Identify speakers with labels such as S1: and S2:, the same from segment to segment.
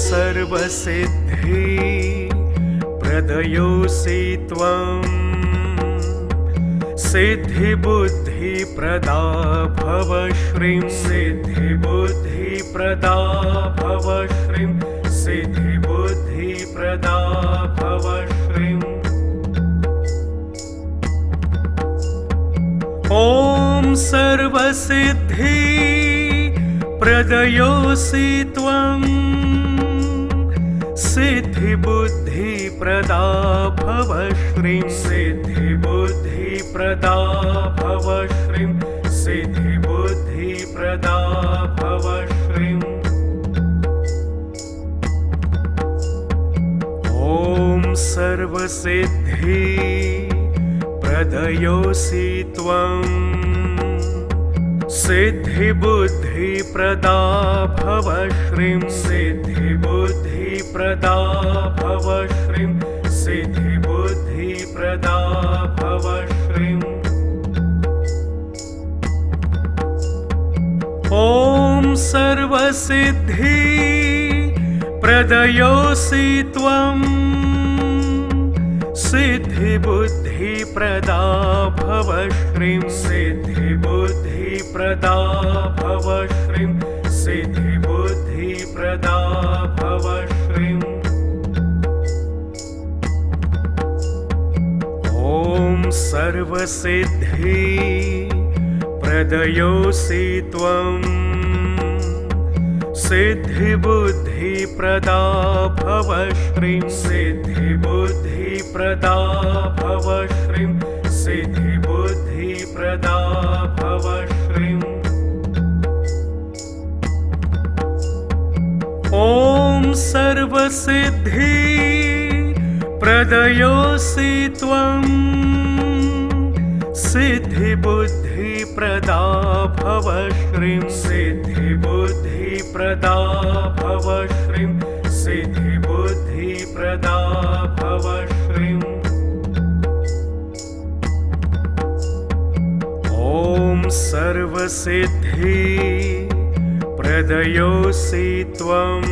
S1: सर्वसिद्धि प्रदयोऽसि त्वं सिद्धिबुद्धिप्रदा भव श्रीं सिद्धिबुद्धिप्रदा भव श्रीं सिद्धिबुद्धिप्रदा भव श्रीं। ॐ सर्वसिद्धि प्रदयोऽसि त्वं सिद्धिबुद्धिप्रदा भव श्रीं सिद्धिबुद्धिप्रदा भव श्रीं सिद्धिबुद्धिप्रदा भव श्रीं। ॐ सर्वसिद्धि प्रदयोऽसि त्वं सिद्धिबुद्धिप्रदा भव श्रीं सिद्धिबुद्धिप्रदा भव श्रीं सिद्धिबुद्धिप्रदा भव श्रीं। ॐ सर्वसिद्धि प्रदयोऽसि त्वं सिद्धिबुद्धिप्रदा भव श्रीं सिद्धिबुद्धिप्रदा भव श्रीं सिद्धिबुद्धिप्रदा भव श्रीं। ॐ सर्वसिद्धि प्रदयोऽसि त्वं सिद्धिबुद्धिप्रदा भव श्रीं सिद्धिबुद्धिप्रदा भव श्रीं सिद्धिबुद्धिप्रदा भव श्रीं। ॐ सर्वसिद्धि प्रदयोऽसि त्वं सिद्धिबुद्धिप्रदा भव श्रीं सिद्धिबुद्धिप्रदा भव श्रीं सिद्धिबुद्धिप्रदा भव श्रीं। ॐ सर्वसिद्धि प्रदयोऽसि त्वं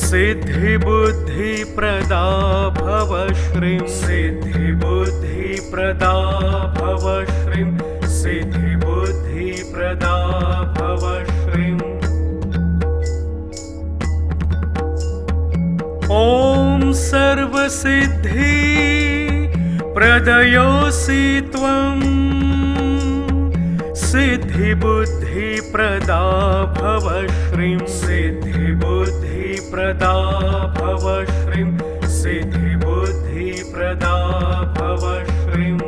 S1: सिद्धिबुद्धिप्रदा भव श्रीं सिद्धिबुद्धिप्रदा भव श्रीं सिद्धिबुद्धिप्रदा भव श्रीं। ॐ सर्वसिद्धि प्रदयोऽसि त्वं सिद्धिबुद्धिप्रदा भव श्रीं सिद्धिबुद्धिप्रदा भव श्रीं सिद्धिबुद्धिप्रदा भव श्रीं।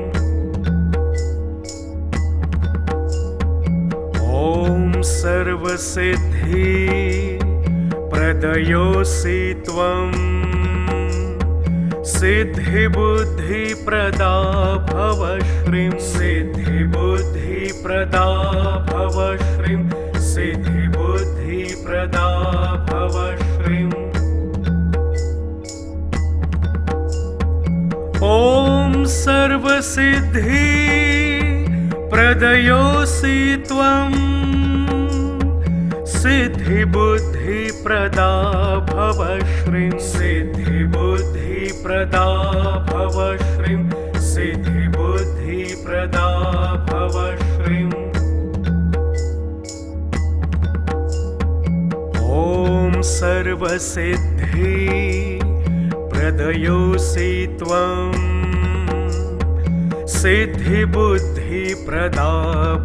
S1: ॐ सर्वसिद्धि प्रदयोऽसि त्वं सिद्धिबुद्धिप्रदा भव श्रीं सिद्धिबुद्धिप्रदा भव श्रीं सिद्धिबुद्धिप्रदा भव श्रीं। ॐ सर्वसिद्धि प्रदयोऽसि त्वं सिद्धिबुद्धिप्रदा भव श्रीं सिद्धिबुद्धिप्रदा भव श्रीं सिद्धिबुद्धिप्रदा भव श्रीं। ॐ सर्वसिद्धि प्रदयोऽसि त्वं सिद्धिबुद्धिप्रदा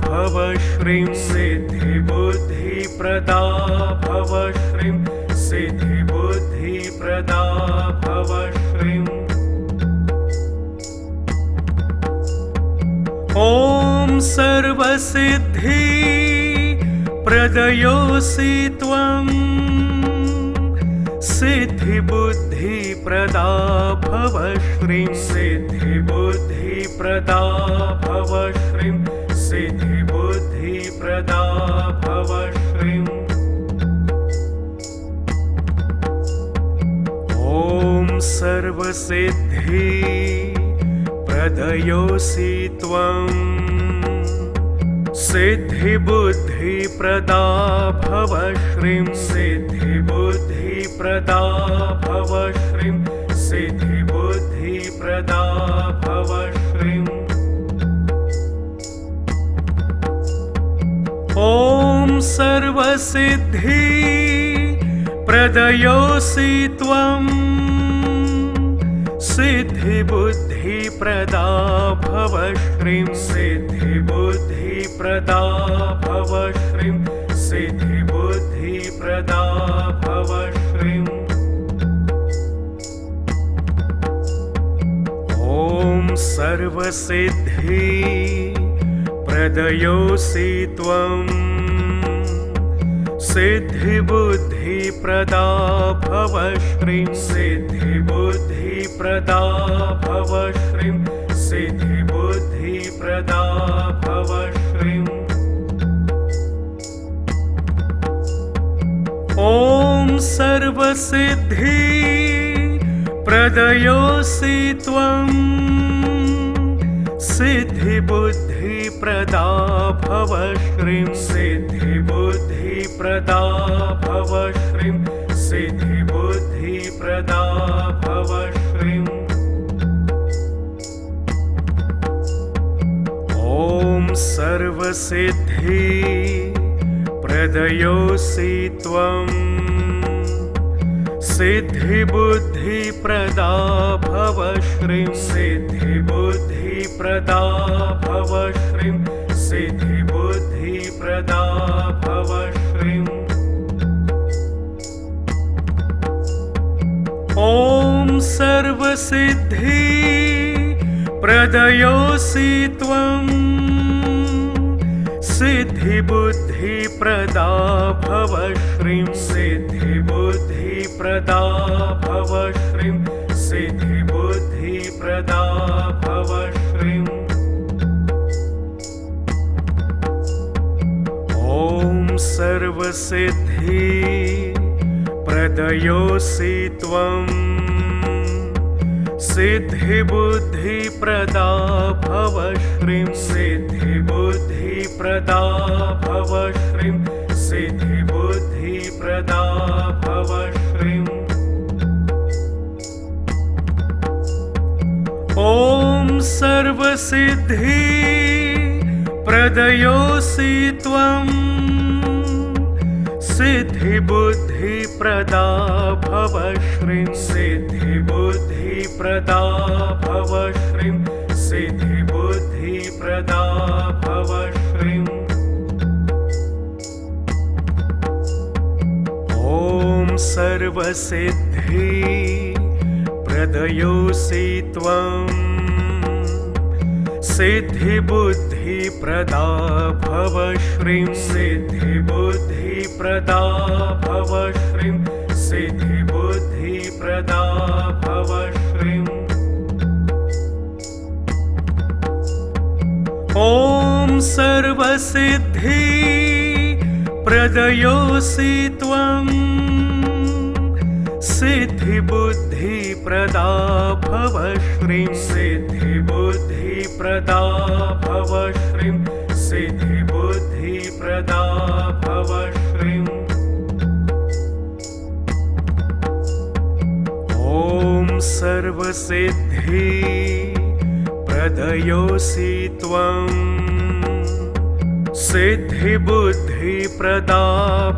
S1: भव श्रीं सिद्धिबुद्धिप्रदा भव श्रीं सिद्धिबुद्धिप्रदा भव श्रीं। ॐ सर्वसिद्धि प्रदयोऽसि त्वं सिद्धिबुद्धिप्रदा भव श्रीं सिद्धिबुद्धिप्रदा भव श्रीं सिद्धिबुद्धिप्रदा भव श्रीं। ॐ सर्वसिद्धि प्रदयोऽसि त्वं सिद्धिबुद्धिप्रदा भव श्रीं सिद्धिबुद्धिप्रदा भव श्रीं सिद्धिबुद्धिप्रदा भव श्रीं ॐ सर्वसिद्धि प्रदयोऽसि त्वं सिद्धिबुद्धिप्रदा भव श्रीं सिद्धिबुद्धिप्रदा भव श्रीं सिद्धिबुद्धिप्रदा भव श्रीं ॐ सर्वसिद्धि प्रदयोऽसि त्वं सिद्धिबुद्धिप्रदा भव श्रीं सिद्धिबुद्धिप्रदा भव श्रीं सिद्धिबुद्धिप्रदा भव श्रीं ॐ सर्वसिद्धि प्रदयोऽसि त्वं सिद्धिबुद्धिप्रदा भव श्रीं सिद्धिबुद्धिप्रदा भव श्रीं सिद्धिबुद्धिप्रदा भव श्रीं ॐ सर्वसिद्धि प्रदयोऽसि त्वं सिद्धिबुद्धिप्रदा भव श्रीं सिद्धिबुद्धिप्रदा भव श्रीं सिद्धिबुद्धिप्रदा भव श्रीं ॐ सर्वसिद्धि प्रदयोऽसि त्वं सिद्धिबुद्धिप्रदा भव श्रीं सिद्धिबुद्धिप्रदा भव श्रीं सिद्धिबुद्धिप्रदा भव श्रीं ॐ सर्वसिद्धि प्रदयोऽसि त्वं सिद्धिबुद्धिप्रदा भव श्रीं सिद्धिबुद्धिप्रदा भव श्रीं सिद्धिबुद्धिप्रदा भव श्रीं ॐ सर्वसिद्धि प्रदयोऽसि त्वं सिद्धिबुद्धिप्रदा भव श्रीं सिद्धिबुद्धिप्रदा भव श्रीं सिद्धिबुद्धिप्रदा भव श्रीं ॐ सर्वसिद्धि प्रदयोऽसि त्वं सिद्धिबुद्धिप्रदा भव श्रीं सिद्धिबुद्धिप्रदा भव श्रीं सिद्धिबुद्धिप्रदा भव श्रीं ॐ सर्वसिद्धि प्रदयोऽसि त्वं सिद्धिबुद्धिप्रदा भव श्रीं सिद्धिबुद्धिप्रदा भव श्रीं सिद्धिबुद्धिप्रदा भव श्रीं ॐ सर्वसिद्धि प्रदयोऽसि त्वं सिद्धिबुद्धिप्रदा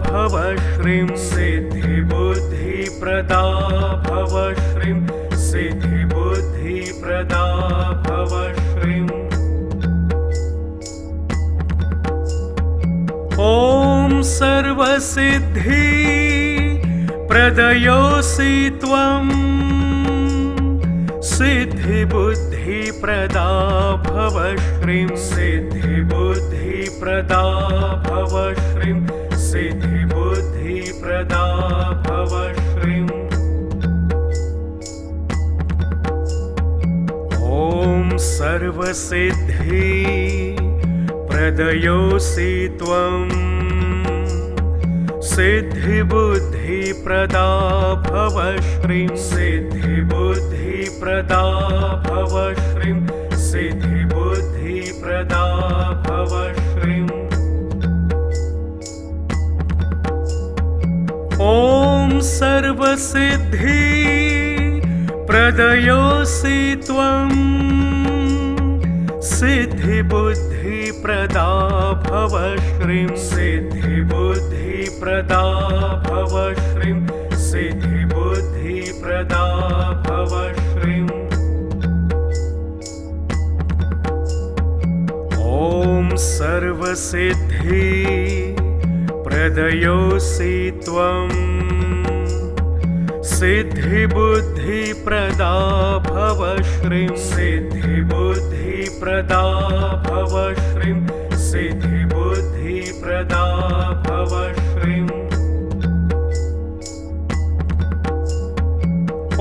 S1: भव श्रीं सिद्धिबुद्धिप्रदा भव श्रीं सिद्धिबुद्धिप्रदा भव श्रीं ॐ सर्वसिद्धि प्रदयोऽसि त्वं सिद्धिबुद्धिप्रदा भव श्रीं सिद्धिबुद्धिप्रदा भव श्रीं सिद्धिबुद्धिप्रदा भव श्रीं ॐ सर्वसिद्धि प्रदयोऽसि त्वं सिद्धिबुद्धिप्रदा भव श्रीं सिद्धिबुद्धिप्रदा भव श्रीं सिद्धिबुद्धिप्रदा भव श्रीं ॐ सर्वसिद्धि प्रदयोऽसि त्वं सिद्धिबुद्धिप्रदा भव श्रीं सिद्धिबुद्धिप्रदा भव श्रीं सिद्धिबुद्धिप्रदा भव श्रीं ॐ सर्वसिद्धि प्रदयोऽसि त्वं सिद्धिबुद्धिप्रदा भव श्रीं सिद्धिबुद्धिप्रदा भव श्रीं सिद्धिबुद्धिप्रदा भव श्रीं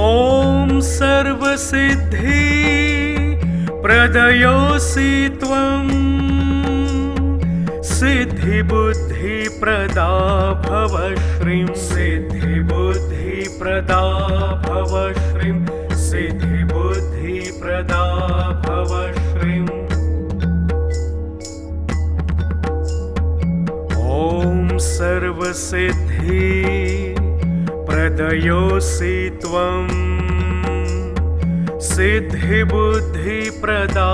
S1: ॐ सर्वसिद्धि प्रदयोऽसि त्वं सिद्धिबुद्धिप्रदा भव श्रीं सिद्धिबुद्धिप्रदा भव श्रीं सिद्धिबुद्धिप्रदा भव श्रीं ॐ सर्वसिद्धि प्रदयोऽसि त्वं सिद्धिबुद्धिप्रदा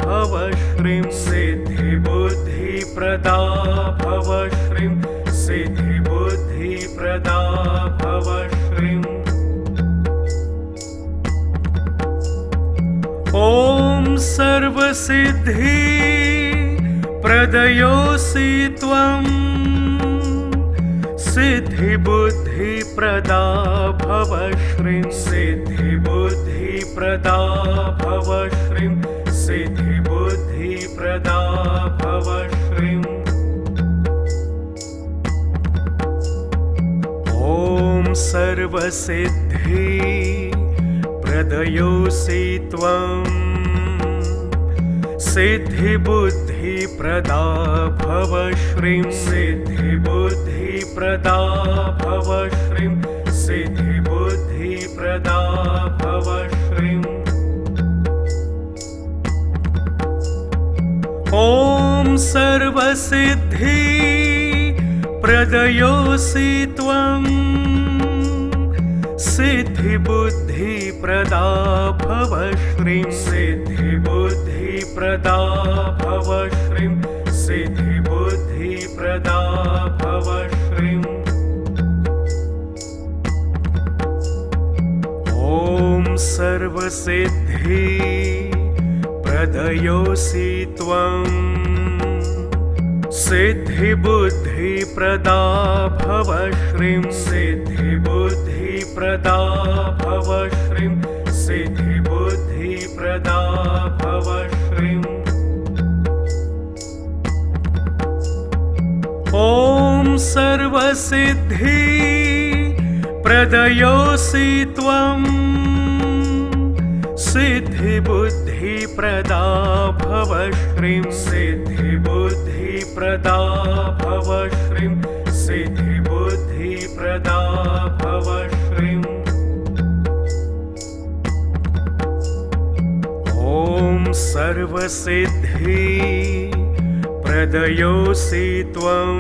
S1: भव श्रीं सिद्धिबुद्धिप्रदा भव श्रीं सिद्धिबुद्धिप्रदा भव श्रीं ॐ सर्वसिद्धि प्रदयोऽसि त्वं सिद्धिबुद्धिप्रदा भव श्रीं सिद्धिबुद्धिप्रदा भव श्रीं सिद्धिबुद्धिप्रदा भव श्रीं ॐ सर्वसिद्धि प्रदयोऽसि त्वं सिद्धिबुद्धिप्रदा भव श्रीं सिद्धिबुद्धिप्रदा भव श्रीं सिद्धिबुद्धिप्रदा भव श्रीं ॐ सर्वसिद्धि प्रदयोऽसि त्वं सिद्धिबुद्धिप्रदा भव श्रीं सिद्धिबुद्धिप्रदा भव श्रीं सिद्धिबुद्धिप्रदा भव श्रीं ॐ सर्वसिद्धि प्रदयोऽसि त्वं सिद्धिबुद्धिप्रदा भव श्रीं सिद्धिबुद्धिप्रदा भव श्रीं सिद्धिबुद्धिप्रदा भव श्रीं ॐ सर्वसिद्धि प्रदयोऽसि त्वं सिद्धिबुद्धिप्रदा भव श्रीं सिद्धिबुद्धिप्रदा भव श्रीं सिद्धिबुद्धिप्रदा भव श्रीं ॐ सर्वसिद्धि प्रदयोऽसि त्वं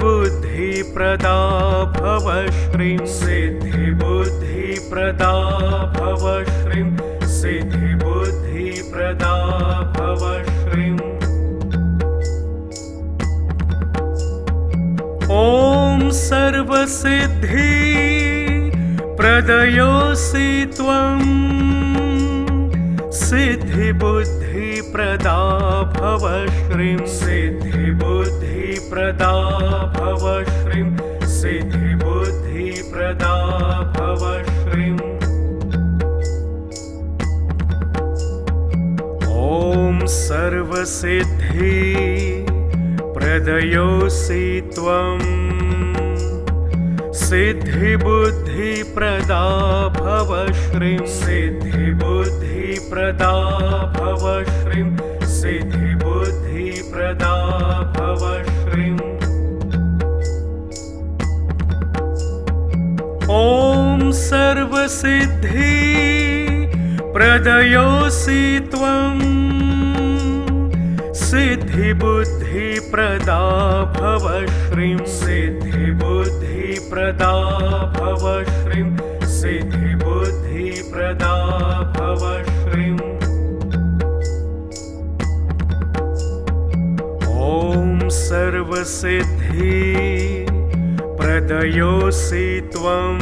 S1: सिद्धिबुद्धिप्रदा भव श्रीं सिद्धिबुद्धिप्रदा भव श्रीं सिद्धिबुद्धिप्रदा भव श्रीं ॐ सर्वसिद्धि प्रदयोऽसि त्वं सिद्धिबुद्धिप्रदा भव श्रीं सिद्धिबुद्धिप्रदा भव श्रीं सिद्धिबुद्धिप्रदा भव श्रीं ॐ सर्वसिद्धि प्रदयोऽसि त्वं सिद्धिबुद्धिप्रदा भव श्रीं सिद्धिबुद्धिप्रदा भव श्रीं सिद्धिबुद्धिप्रदा भव श्रीं ॐ सर्वसिद्धि प्रदयोऽसि त्वं सिद्धि सिद्धिबुद्धिप्रदा भव श्रीं सिद्धिबुद्धिप्रदा भव श्रीं सिद्धिबुद्धिप्रदा भव श्रीं ॐ सर्वसिद्धि प्रदयोऽसि त्वं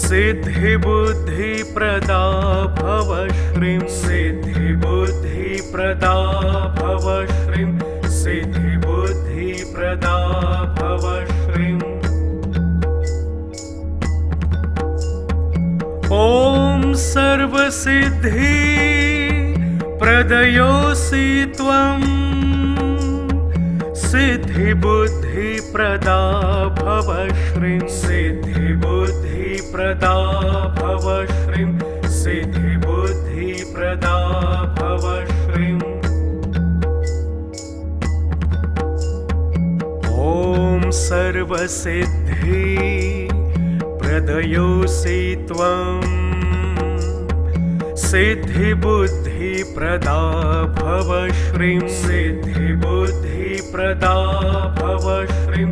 S1: सिद्धिबुद्धिप्रदा भव श्रीं सिद्धिबुद्धिप्रदा भव श्रीं सिद्धिबुद्धिप्रदा भव श्रीं ॐ सर्वसिद्धि प्रदयोऽसि त्वं सिद्धिबुद्धिप्रदा भव श्रीं सिद्धिबुद्धिप्रदा भव श्रीं सिद्धिबुद्धिप्रदा भव श्रीं ॐ सर्वसिद्धि प्रदयोऽसि त्वं सिद्धिबुद्धिप्रदा भव श्रीं सिद्धिबुद्धिप्रदा भव श्रीं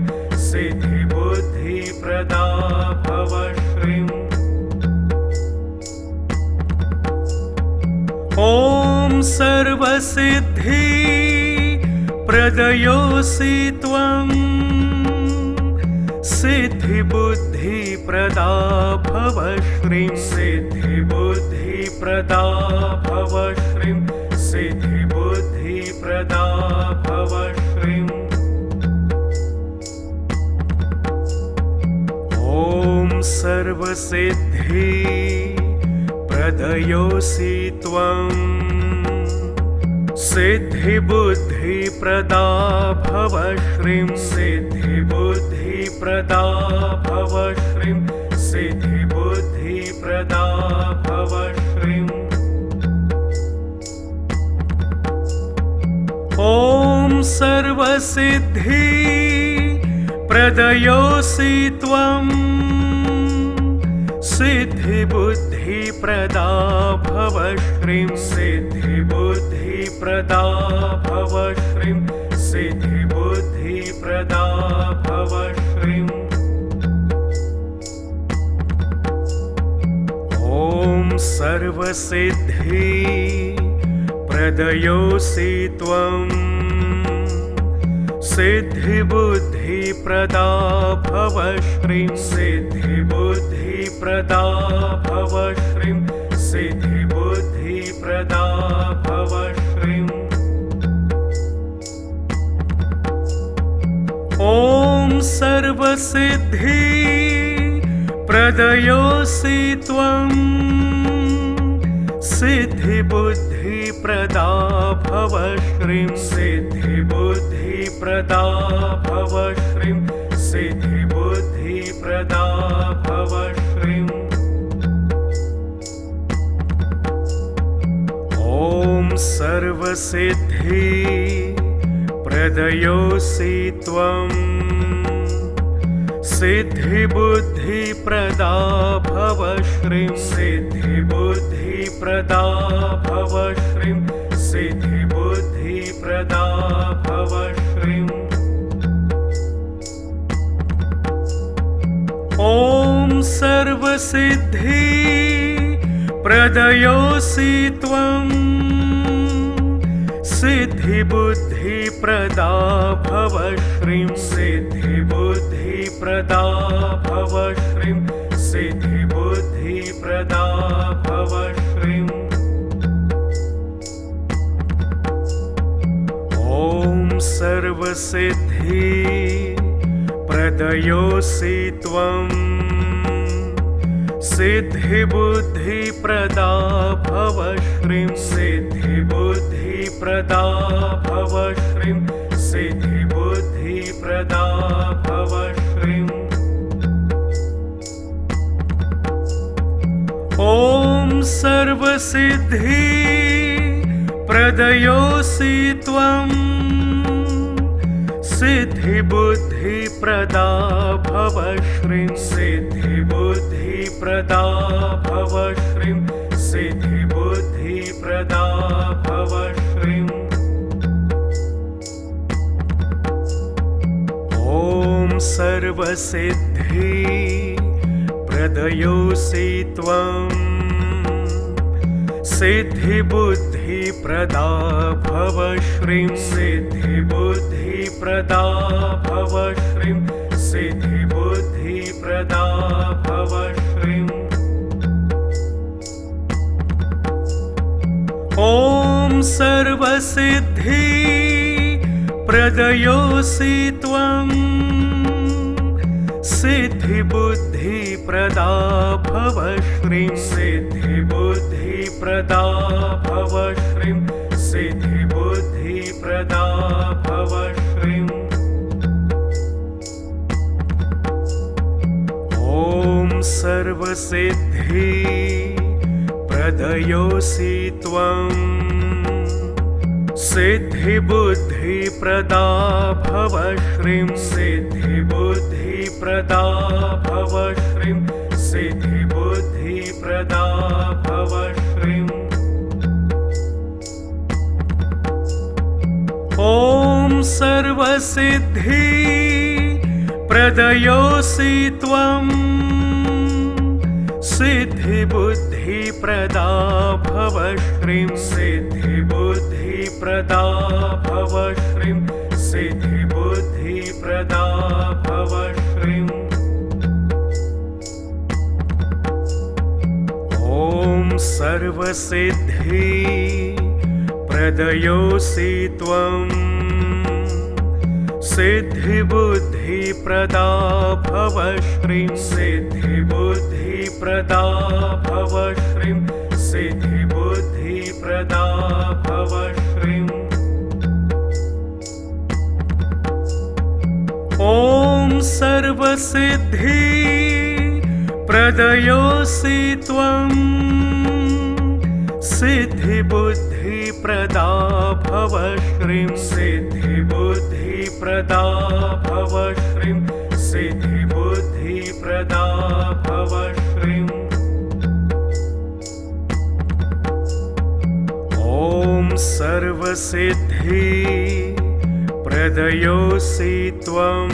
S1: सिद्धिबुद्धिप्रदा भव श्रीं ॐ सर्वसिद्धि प्रदयोऽसि त्वं सिद्धिबुद्धिप्रदा भव श्रीं सिद्धिबुद्धिप्रदा भव श्रीं सिद्धिबुद्धिप्रदा भव श्रीं ॐ सर्वसिद्धि प्रदयोऽसि त्वं सिद्धिबुद्धिप्रदा भव श्रीं सिद्धिबुद्धिप्रदा भव श्रीं सिद्धिबुद्धिप्रदा भव श्रीं ॐ सर्वसिद्धि प्रदयोऽसि त्वं सिद्धिबुद्धिप्रदा भव श्रीं सिद्धिबुद्धिप्रदा भव श्रीं सिद्धिबुद्धिप्रदा भव श्रीं ॐ सर्वसिद्धि प्रदयोऽसि त्वं सिद्धिबुद्धिप्रदा भव श्रीं सिद्धिबुद्धिप्रदा भव श्रीं सिद्धिबुद्धिप्रदा भव श्रीं ॐ सर्वसिद्धि प्रदयोऽसि त्वं सिद्धिबुद्धिप्रदा भव श्रीं सिद्धिबुद्धिप्रदा भव श्रीं सिद्धिबुद्धिप्रदा भव श्रीं ॐ सर्वसिद्धि प्रदयोऽसि त्वं सिद्धिबुद्धिप्रदा भव श्रीं सिद्धिबुद्धिप्रदा भव श्रीं सिद्धिबुद्धिप्रदा भव श्रीं ॐ सर्वसिद्धि प्रदयोऽसि त्वं सिद्धिबुद्धिप्रदा भव श्रीं सिद्धिबुद्धिप्रदा भव श्रीं सिद्धिबुद्धिप्रदा भव श्रीं ॐ सर्वसिद्धि प्रदयोऽसि त्वं सिद्धिबुद्धिप्रदा भव श्रीं सिद्धिबुद्धिप्रदा भव श्रीं सिद्धिबुद्धिप्रदा भव श्रीं ॐ सर्वसिद्धि प्रदयोऽसि त्वं सिद्धिबुद्धिप्रदा भव श्रीं सिद्धिबुद्धिप्रदा भव श्रीं सिद्धिबुद्धिप्रदा भव श्रीं सर्वसिद्धि प्रदयोऽसि त्वं सिद्धिबुद्धिप्रदा भव श्रीं सिद्धिबुद्धिप्रदा भव श्रीं सिद्धिबुद्धिप्रदा भव श्रीं ॐ सर्वसिद्धि प्रदयोऽसि त्वं सिद्धिबुद्धिप्रदा भव श्रीं सिद्धिबुद्धिप्रदा भव श्रीं सिद्धिबुद्धिप्रदा भव श्रीं ॐ सर्वसिद्धि प्रदयोऽसि त्वं सिद्धिबुद्धिप्रदा भव श्रीं सिद्धिबुद्धिप्रदा भव श्रीं सिद्धिबुद्धिप्रदा भव श्रीं ॐ सर्वसिद्धि प्रदयोऽसि त्वं सिद्धिबुद्धिप्रदा भव श्रीं सिद्धिबुद्धिप्रदा भव श्रीं सिद्धिबुद्धिप्रदा भव श्रीं ॐ सर्वसिद्धि प्रदयोऽसि त्वं सिद्धिबुद्धिप्रदा भव श्रीं सिद्धिबुद्धिप्रदा भव श्रीं सिद्धिबुद्धिप्रदा भव श्रीं ॐ सर्वसिद्धि प्रदयोऽसि त्वं सिद्धिबुद्धिप्रदा भव श्रीं सिद्धिबुद्धिप्रदा भव श्रीं सिद्धिबुद्धिप्रदा भव श्रीं ॐ सर्वसिद्धि प्रदयोऽसि त्वं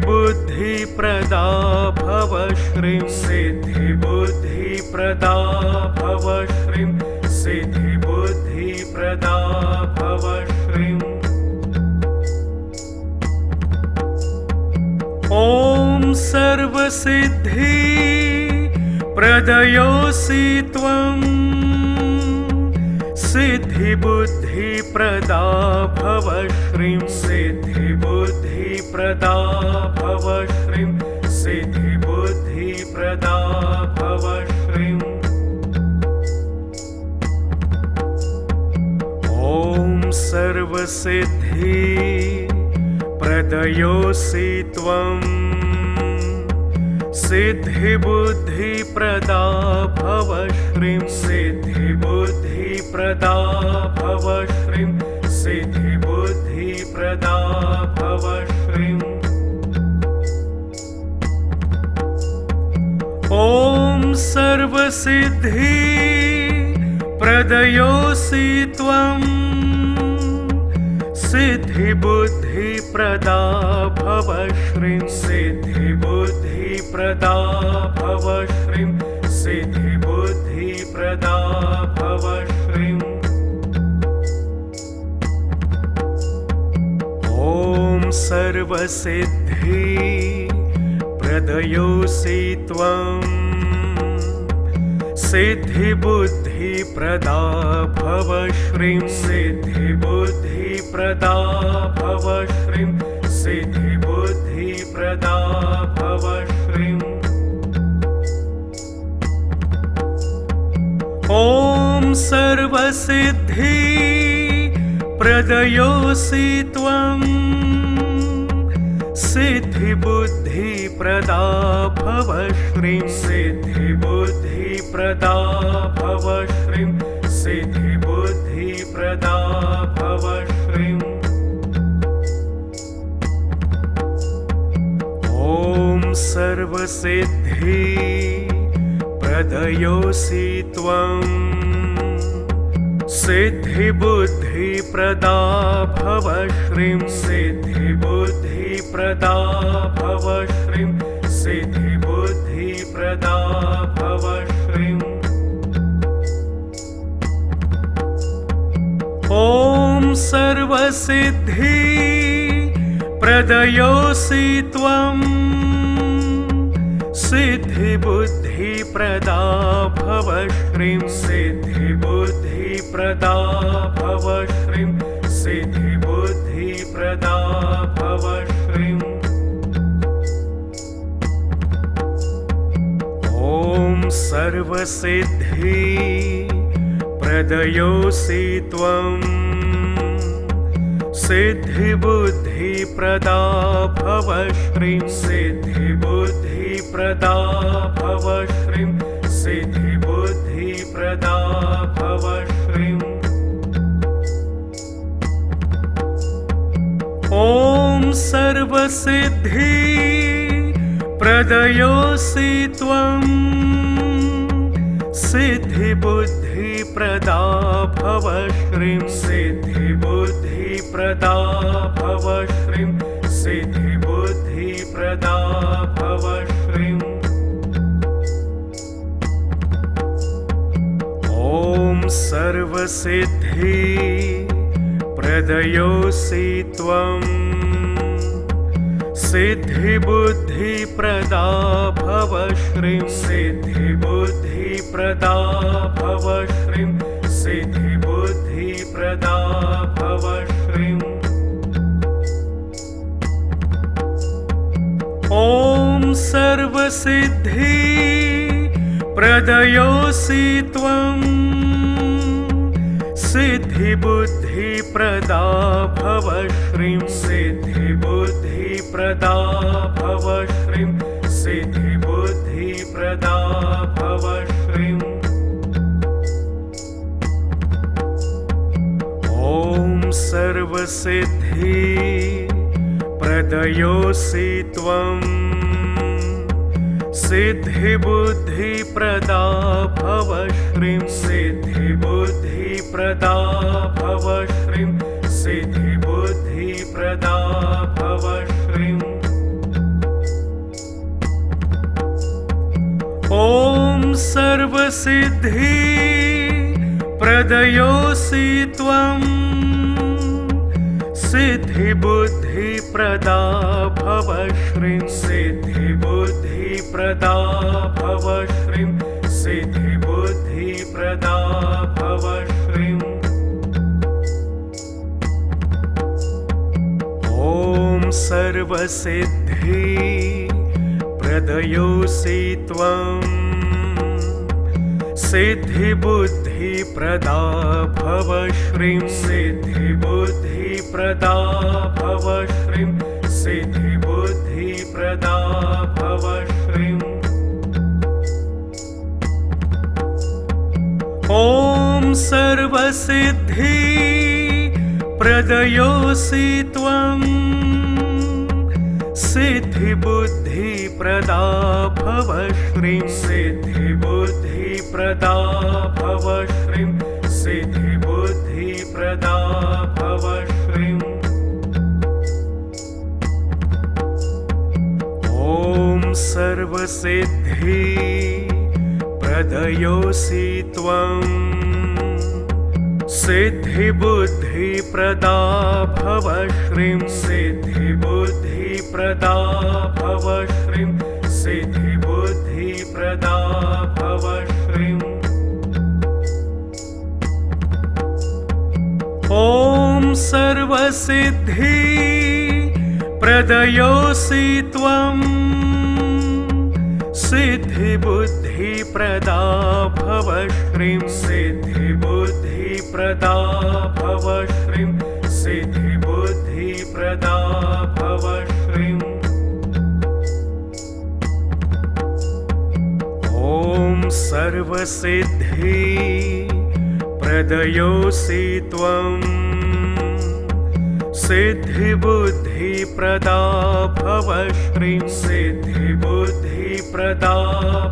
S1: सिद्धिबुद्धिप्रदा भव श्रीं सिद्धिबुद्धिप्रदा भव श्रीं सिद्धिबुद्धिप्रदा भव श्रीं ॐ सर्वसिद्धि प्रदयोऽसि त्वं सिद्धिबुद्धिप्रदा भव श्रीं सिद्धिबुद्धिप्रदा भव श्रीं सिद्धिबुद्धिप्रदा भव श्रीं ॐ सर्वसिद्धि प्रदयोऽसि त्वं सिद्धिबुद्धिप्रदा भव श्रीं सिद्धिबुद्धिप्रदा भव श्रीं सिद्धिबुद्धिप्रदा भव श्रीं ॐ सर्वसिद्धि प्रदयोऽसि त्वं सिद्धिबुद्धिप्रदा भव श्रीं सिद्धिबुद्धिप्रदा भव श्रीं सिद्धिबुद्धिप्रदा भव श्रीं ॐ सर्वसिद्धि प्रदयोऽसि त्वं सिद्धिबुद्धिप्रदा भव श्रीं सिद्धिबुद्धिप्रदा भव श्रीं सिद्धिबुद्धिप्रदा भव श्रीं ॐ सर्वसिद्धि प्रदयोऽसि त्वं सिद्धिबुद्धिप्रदा भव श्रीं सिद्धिबुद्धिप्रदा भव श्रीं सिद्धिबुद्धिप्रदा भव श्रीं ॐ सर्वसिद्धि प्रदयोऽसि त्वं सिद्धिबुद्धिप्रदा भव श्रीं सिद्धिबुद्धिप्रदा भव श्रीं सिद्धिबुद्धिप्रदा भव श्रीं ॐ सर्वसिद्धि प्रदयोऽसि त्वं सिद्धिबुद्धिप्रदा भव श्रीं सिद्धिबुद्धिप्रदा भव श्रीं सिद्धिबुद्धिप्रदा भव श्रीं ॐ सर्वसिद्धि प्रदयोऽसि त्वं सिद्धिबुद्धिप्रदा भव श्रीं सिद्धिबुद्धिप्रदा भव श्रीं सिद्धिबुद्धिप्रदा भव श्रीं ॐ सर्वसिद्धि प्रदयोऽसि त्वं सिद्धिबुद्धिप्रदा भव श्रीं सिद्धिबुद्धिप्रदा भव श्रीं सिद्धिबुद्धिप्रदा भव श्रीं ॐ सर्वसिद्धि प्रदयोऽसि त्वं सिद्धिबुद्धिप्रदा भव श्रीं सिद्धिबुद्धिप्रदा भव श्रीं सिद्धिबुद्धिप्रदा भव श्रीं ॐ सर्वसिद्धि प्रदयोऽसि त्वं सिद्धिबुद्धिप्रदा भव श्रीं सिद्धिबुद्धिप्रदा भव श्रीं सिद्धिबुद्धिप्रदा भव श्रीं ॐ सर्वसिद्धि प्रदयोऽसि त्वं सिद्धिबुद्धिप्रदा भव श्रीं सिद्धिबुद्धिप्रदा भव श्रीं सिद्धिबुद्धिप्रदा भव श्रीं ॐ सर्वसिद्धि प्रदयोऽसि त्वं सिद्धिबुद्धिप्रदा भव श्रीं सिद्धिबुद्धिप्रदा भव श्रीं सिद्धिबुद्धिप्रदा भव श्रीं ॐ सर्वसिद्धि प्रदयोऽसि त्वं सिद्धिबुद्धिप्रदा भव श्रीं सिद्धिबुद्धिप्रदा भव श्रीं सिद्धिबुद्धिप्रदा भव श्रीं ॐ सर्वसिद्धि प्रदयोऽसि त्वं सिद्धिबुद्धिप्रदा भव श्रीं सिद्धिबुद्धिप्रदा भव श्रीं सिद्धिबुद्धिप्रदा भव श्रीं ॐ सर्वसिद्धि प्रदयोऽसि त्वं सिद्धिबुद्धिप्रदा भव श्रीं सिद्धिबुद्धिप्रदा भव श्रीं सिद्धिबुद्धिप्रदा भव श्रीं ॐ सर्वसिद्धि प्रदयोऽसि त्वं सिद्धिबुद्धिप्रदा भव श्रीं सिद्धिबुद्धिप्रदा भव श्रीं सिद्धिबुद्धिप्रदा भव श्रीं ॐ सर्वसिद्धि प्रदयोऽसि त्वं सिद्धिबुद्धिप्रदा भव श्रीं सिद्धिबुद्धिप्रदा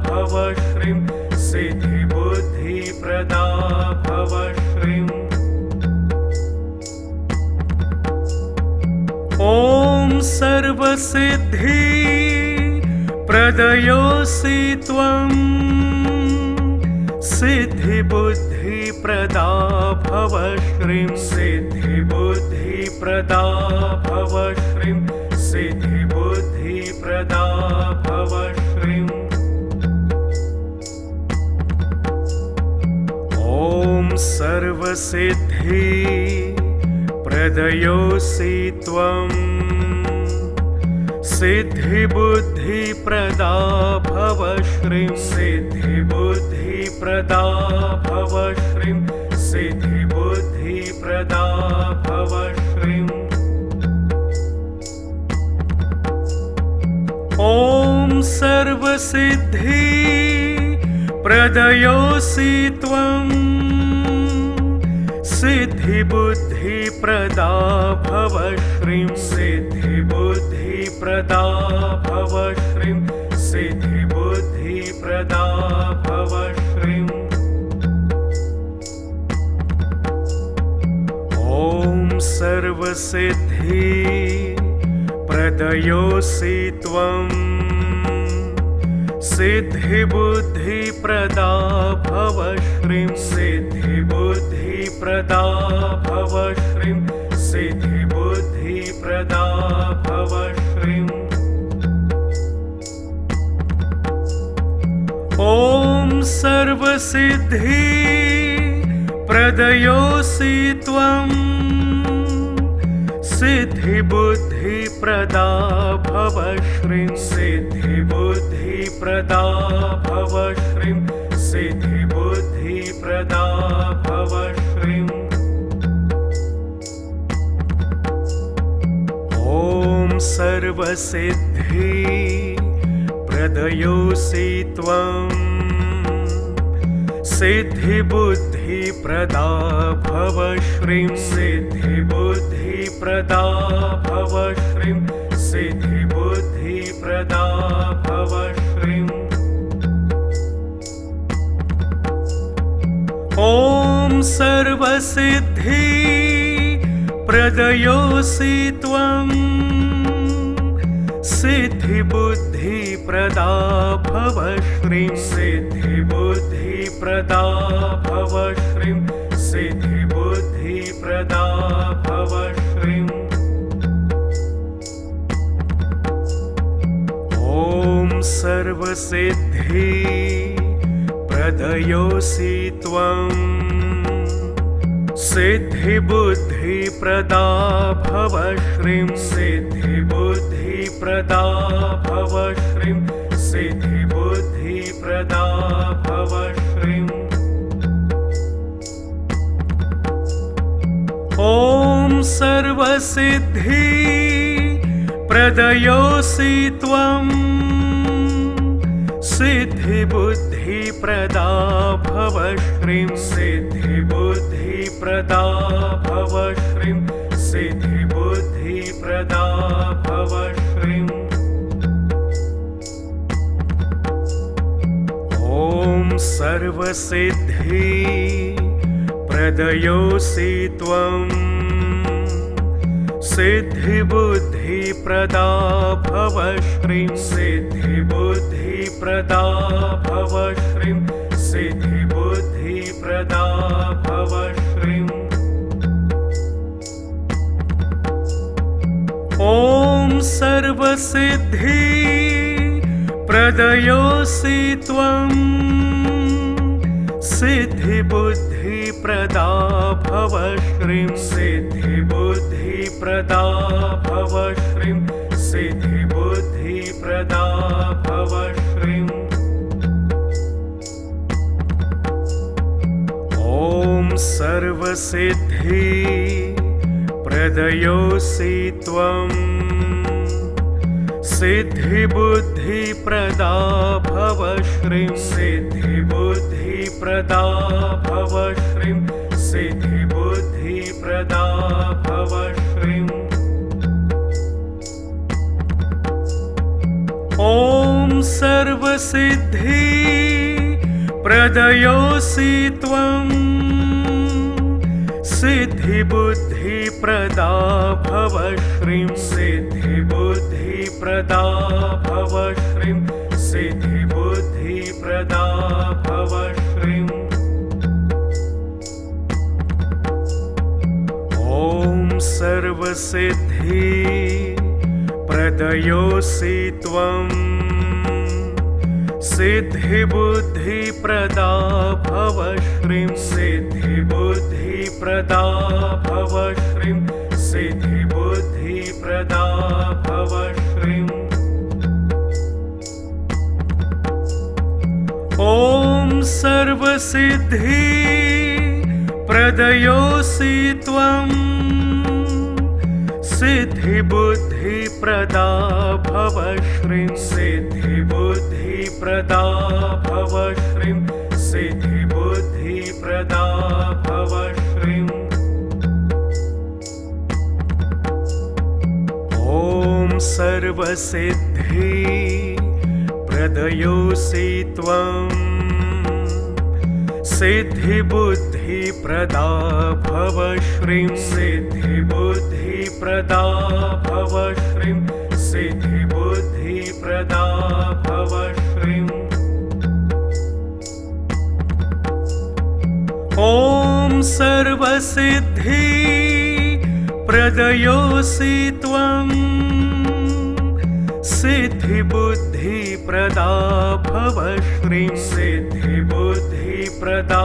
S1: भव श्रीं सिद्धिबुद्धिप्रदा भव श्रीं ॐ सर्वसिद्धि प्रदयोऽसि त्वं सिद्धिबुद्धिप्रदा भव श्रीं सिद्धिबुद्धिप्रदा भव श्रीं सिद्धिबुद्धिप्रदा भव श्रीं ॐ सर्वसिद्धि प्रदयोऽसि त्वं सिद्धिबुद्धिप्रदा भव श्रीं सिद्धिबुद्धिप्रदा भव श्रीं सिद्धिबुद्धिप्रदा भव श्रीं ॐ सर्वसिद्धि प्रदयोऽसि त्वं सिद्धिबुद्धिप्रदा भव श्रीं सिद्धिबुद्धिप्रदा भव श्रीं सिद्धिबुद्धिप्रदा भव श्रीं ॐ सर्वसिद्धि प्रदयोऽसि त्वं सिद्धिबुद्धिप्रदा भव श्रीं सिद्धिबुद्धिप्रदा भव श्रीं सिद्धिबुद्धिप्रदा भव श्रीं ॐ सर्वसिद्धि प्रदयोऽसि त्वं सिद्धिबुद्धिप्रदा भव श्रीं सिद्धिबुद्धिप्रदा भव श्रीं सिद्धिबुद्धिप्रदा भव श्रीं ॐ सर्वसिद्धि प्रदयोऽसि त्वं सिद्धिबुद्धिप्रदा भव श्रीं सिद्धिबुद्धिप्रदा भव श्रीं सिद्धिबुद्धिप्रदा भव श्रीं ॐ सर्वसिद्धि प्रदयोऽसि त्वं सिद्धिबुद्धिप्रदा भव श्रीं सिद्धिबुद्धिप्रदा भव श्रीं सिद्धिबुद्धिप्रदा भव श्रीं ॐ सर्वसिद्धि प्रदयोऽसि त्वं सिद्धिबुद्धिप्रदा भव श्रीं सिद्धिबुद्धिप्रदा भव श्रीं सिद्धिबुद्धिप्रदा भव श्रीं ॐ सर्वसिद्धि प्रदयोऽसि त्वं सिद्धिबुद्धिप्रदा भव श्रीं सिद्धिबुद्धिप्रदा भव श्रीं सिद्धिबुद्धिप्रदा भव श्रीं ॐ सर्वसिद्धि प्रदयोऽसि त्वं सिद्धिबुद्धिप्रदा भव श्रीं सिद्धिबुद्धिप्रदा भव श्रीं सिद्धिबुद्धिप्रदा भव श्रीं ॐ सर्वसिद्धि प्रदयोऽसि त्वं सिद्धिबुद्धिप्रदा भव श्रीं सिद्धिबुद्धिप्रदा भव श्रीं सिद्धिबुद्धिप्रदा भव श्रीं ॐ सर्वसिद्धि प्रदयोऽसि त्वं सिद्धिबुद्धिप्रदा भव श्रीं सिद्धिबुद्धिप्रदा भव श्रीं सिद्धिबुद्धिप्रदा भव श्रीं ॐ सर्वसिद्धि प्रदयोऽसि त्वं सिद्धिबुद्धिप्रदा सिद्धिबुद्धिप्रदा भव श्रीं सिद्धिबुद्धिप्रदा भव श्रीं सिद्धिबुद्धिप्रदा भव श्रीं ॐ सर्वसिद्धि प्रदयोऽसि त्वं सिद्धिबुद्धिप्रदा भव श्रीं सिद्धिबुद्धिप्रदा भव श्रीं सिद्धिबुद्धिप्रदा भव श्रीं ॐ सर्वसिद्धि प्रदयोऽसि त्वं सिद्धिबुद्धिप्रदा भव श्रीं सिद्धिबुद्धिप्रदा भव श्रीं सिद्धिबुद्धिप्रदा भव श्रीं ॐ सर्वसिद्धि प्रदयोऽसि त्वं सिद्धिबुद्धिप्रदा भव श्रीं सिद्धिबुद्धिप्रदा भव श्रीं सिद्धिबुद्धिप्रदा भव श्रीं ॐ सर्वसिद्धि प्रदयोऽसि त्वं सिद्धिबुद्धिप्रदा भव श्रीं सिद्धिबुद्धिप्रदा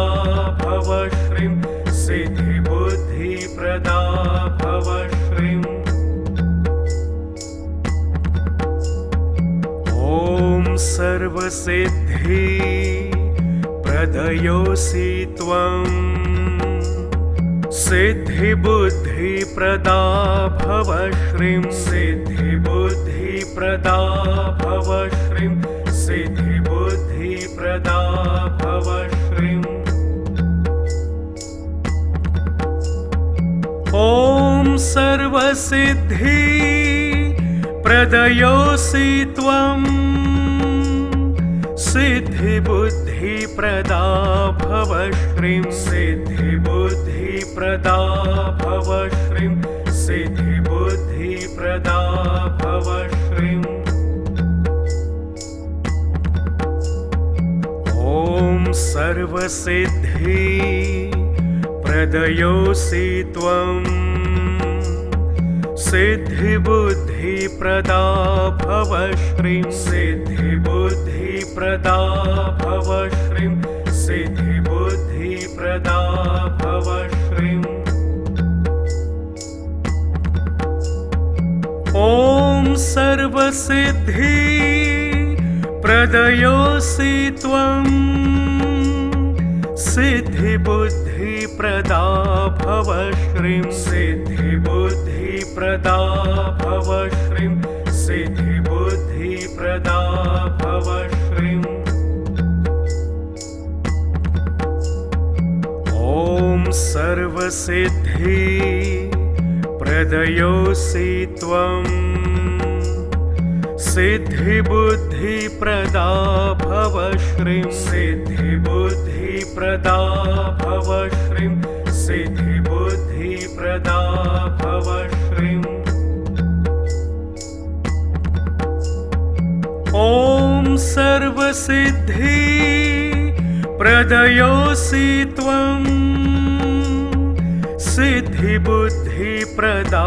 S1: भव श्रीं सिद्धिबुद्धिप्रदा भव श्रीं ॐ सर्वसिद्धि प्रदयोऽसि त्वं सिद्धिबुद्धिप्रदा भव श्रीं सिद्धिबुद्धिप्रदा भव श्रीं सिद्धिबुद्धिप्रदा भव श्रीं ॐ सर्वसिद्धि प्रदयोऽसि त्वं सिद्धिबुद्धिप्रदा भव श्रीं सिद्धिबुद्धिप्रदा भव श्रीं सिद्धिबुद्धिप्रदा भव श्रीं ॐ सर्वसिद्धि प्रदयोऽसि त्वं सिद्धिबुद्धिप्रदा भव श्रीं सिद्धिबुद्धिप्रदा भव श्रीं सिद्धिबुद्धिप्रदा भव श्रीं ॐ सर्वसिद्धि प्रदयोऽसि त्वं सिद्धिबुद्धिप्रदा भव श्रीं सिद्धिबुद्धिप्रदा भव श्रीं सिद्धिबुद्धिप्रदा भव श्रीं ॐ सर्वसिद्धि प्रदयोऽसि त्वं सिद्धिबुद्धिप्रदा भव श्रीं सिद्धिबुद्धिप्रदा भव श्रीं सिद्धिबुद्धिप्रदा भव श्रीं ॐ सर्वसिद्धि प्रदयोऽसि त्वं सिद्धिबुद्धिप्रदा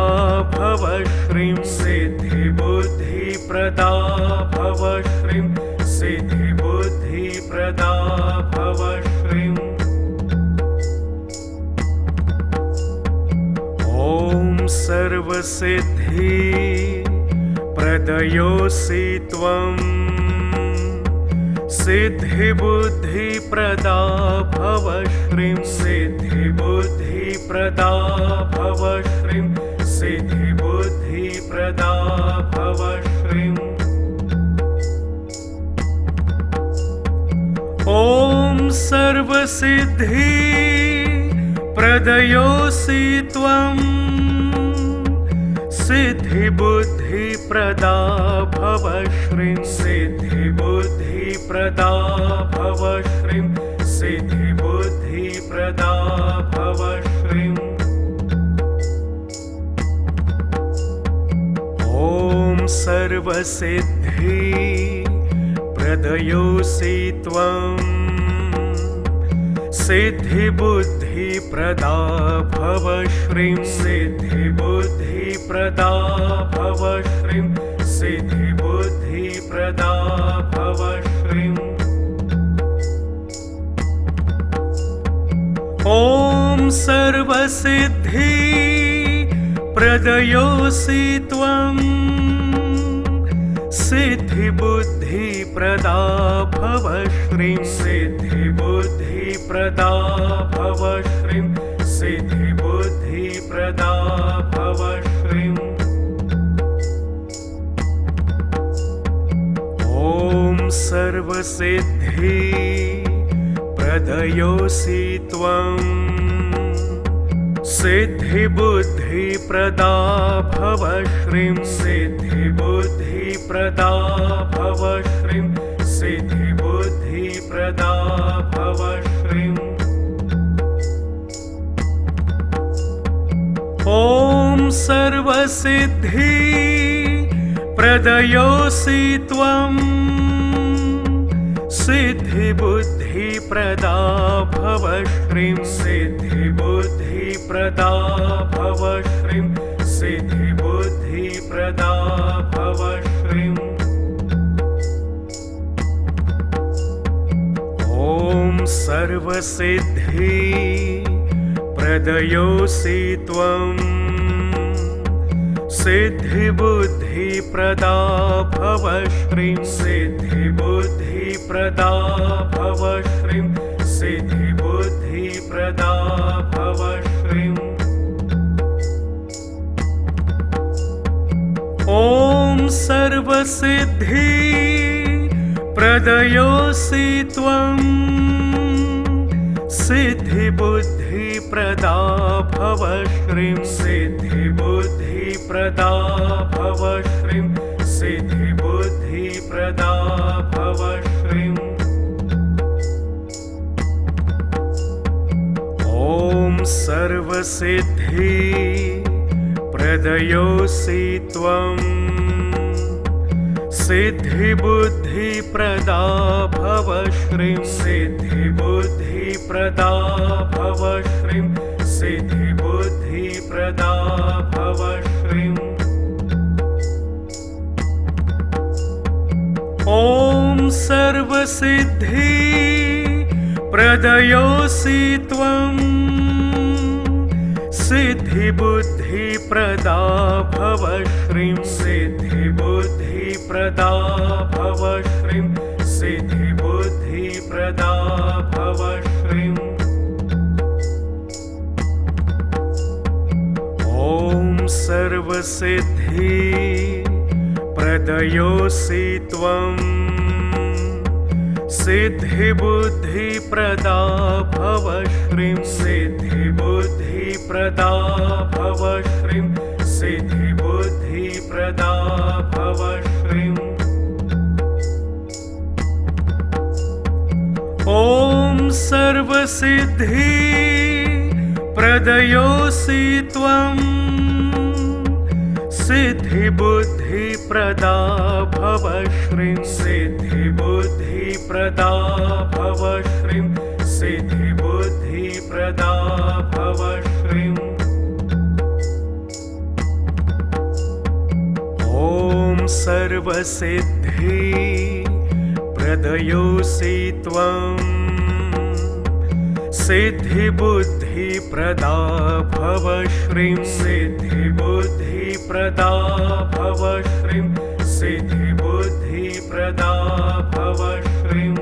S1: भव श्रीं सिद्धिबुद्धिप्रदा भव श्रीं सिद्धिबुद्धिप्रदा भव श्रीं ॐ सर्वसिद्धि प्रदयोऽसि त्वं सिद्धिबुद्धिप्रदा भव श्रीं सिद्धिबुद्धिप्रदा भव श्रीं सिद्धिबुद्धिप्रदा भव श्रीं ॐ सर्वसिद्धि प्रदयोऽसि त्वं सिद्धिबुद्धिप्रदा भव श्रीं सिद्धिबुद्धिप्रदा भव श्रीं सिद्धिबुद्धिप्रदा भव श्रीं सर्वसिद्धि प्रदयोऽसि त्वं सिद्धिबुद्धिप्रदा भव श्रीं सिद्धिबुद्धिप्रदा भव श्रीं सिद्धिबुद्धिप्रदा भव श्रीं ॐ सर्वसिद्धि प्रदयोऽसि त्वं सिद्धिबुद्धिप्रदा भव श्रीं सिद्धिबुद्धिप्रदा भव श्रीं सिद्धिबुद्धिप्रदा भव श्रीं ॐ सर्वसिद्धि प्रदयोऽसि त्वं सिद्धिबुद्धिप्रदा भव श्रीं सिद्धिबुद्धिप्रदा भव श्रीं सिद्धिबुद्धिप्रदा भव श्रीं ॐ सर्वसिद्धि प्रदयोऽसि त्वं सिद्धिबुद्धिप्रदा भव श्रीं सिद्धिबुद्धिप्रदा भव श्रीं सिद्धिबुद्धिप्रदा भव श्रीं ॐ सर्वसिद्धि प्रदयोऽसि त्वं सिद्धिबुद्धिप्रदा भव श्रीं सिद्धिबुद्धिप्रदा भव श्रीं सिद्धिबुद्धिप्रदा भव श्रीं ॐ सर्वसिद्धि प्रदयोऽसि त्वं सिद्धिबुद्धिप्रदा भव श्रीं सिद्धिबुद्धिप्रदा भव श्रीं सिद्धिबुद्धिप्रदा भव श्रीं ॐ सर्वसिद्धि प्रदयोऽसि त्वं सिद्धिबुद्धिप्रदा भव श्रीं सिद्धिबुद्धिप्रदा भव श्रीं सिद्धिबुद्धिप्रदा भव श्रीं ॐ सर्वसिद्धि प्रदयोऽसि त्वं सिद्धिबुद्धिप्रदा भव श्रीं सिद्धिबुद्धिप्रदा भव श्रीं सिद्धिबुद्धिप्रदा भव श्रीं ॐ सर्वसिद्धि प्रदयोऽसि त्वं सिद्धिबुद्धिप्रदा भव श्रीं सिद्धिबुद्धिप्रदा भव श्रीं सिद्धिबुद्धिप्रदा भव श्रीं ॐ सर्वसिद्धि प्रदयोऽसि त्वं सिद्धिबुद्धिप्रदा भव श्रीं सिद्धिबुद्धिप्रदा भव श्रीं सिद्धिबुद्धिप्रदा भव श्रीं ॐ सर्वसिद्धि प्रदयोऽसि त्वं सिद्धिबुद्धिप्रदा भव श्रीं सिद्धिबुद्धिप्रदा भव श्रीं सिद्धिबुद्धिप्रदा भव श्रीं